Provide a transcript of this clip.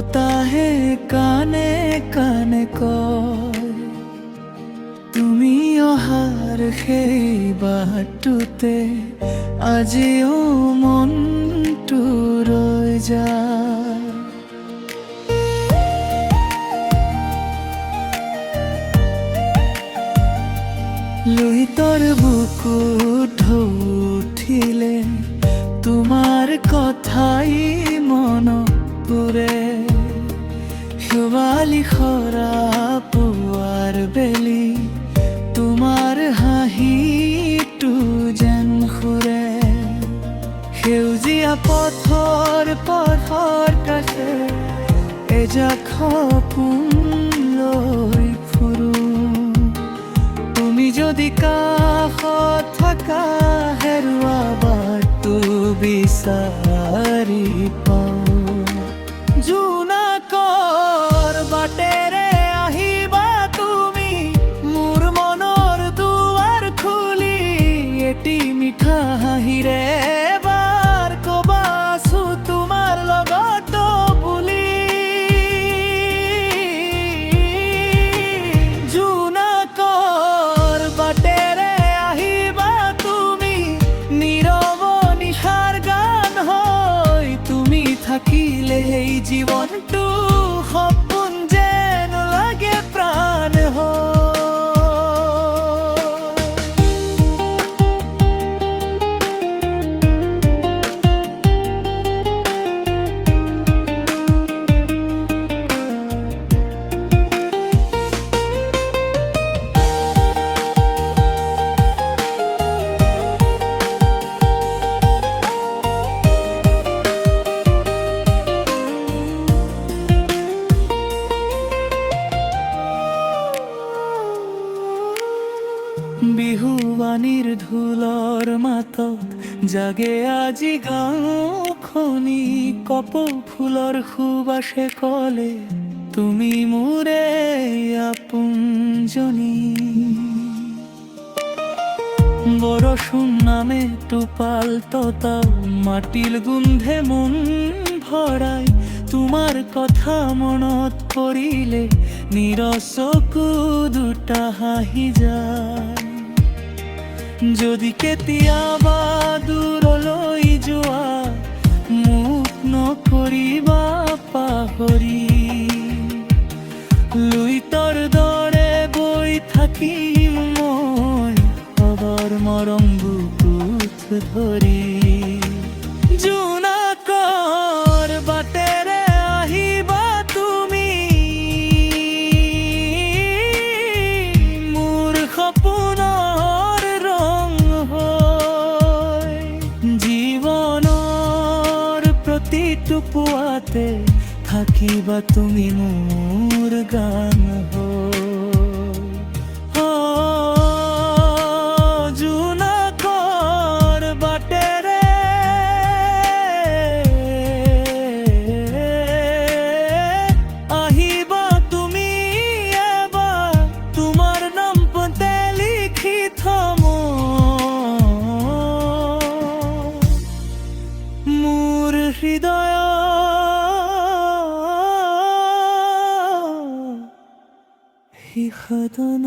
বতাহে কানে কানে কয় তুমি অহাৰ সেই বাটটোতে আজিও মনটো ৰৈ যায়। লোহিতৰ বুকুত ঢৌ উঠিলে তোমাৰ কথাই মনত পৰে। শেৱালি সৰা পুৱাৰ বেলি তোমাৰ হাঁহিটো যেন সুৰে। সেউজীয়া পথৰ কাষে এজাক সপোন লৈ ফুৰো। তুমি যদি কাষত থাকা হেৰুৱা বাটটো বিচাৰি পাওঁ। জোনাকৰ বাটেৰে আহিবা তুমি মোৰ মনৰ দুৱাৰ খুলি। এটি মিঠা হাঁহিৰে এবাৰ ক'বা আছো তোমাৰ লগত বুলি। জোনাকৰ বাটেৰে আহিবা তুমি নীৰৱ নিশাৰ গান হৈ। তুমি থাকিলে এই জীৱনটো সপোন যেন লাগে প্ৰাণ হয়। বিহুৱানীৰ ঢোলৰ মাতত জাগে আজি গাঁওখনি। কপৌ ফুলৰ সুবাসে ক'লে তুমি মোৰে আপোনজনী। বৰষুণ নামে টোপাল ততাও মাটিৰ গোন্ধে মন ভৰাই। তোমাৰ কথা মনত পৰিলে নীৰৱ চকু দুটা হাঁহি যায়। যদি কেতিয়াবা দূৰলৈ যোৱা মোক নকৰিবা পাহৰি। লুইতৰ দৰে বৈ থাকিম মই খবৰ মৰম বুকুত ধৰি। জোনাকৰ বাটেৰে আহিবা তুমি মোৰ সপোনৰ ৰং হৈ। জীৱনৰ প্ৰতিটো পুৱাতে থাকিবা তুমি মোৰ গান হৈ। জোনাকৰ বাটেৰে আহিবা তুমি এবাৰ তোমাৰ নাম পতে লিখি থম মোৰ হৃদয় সদন।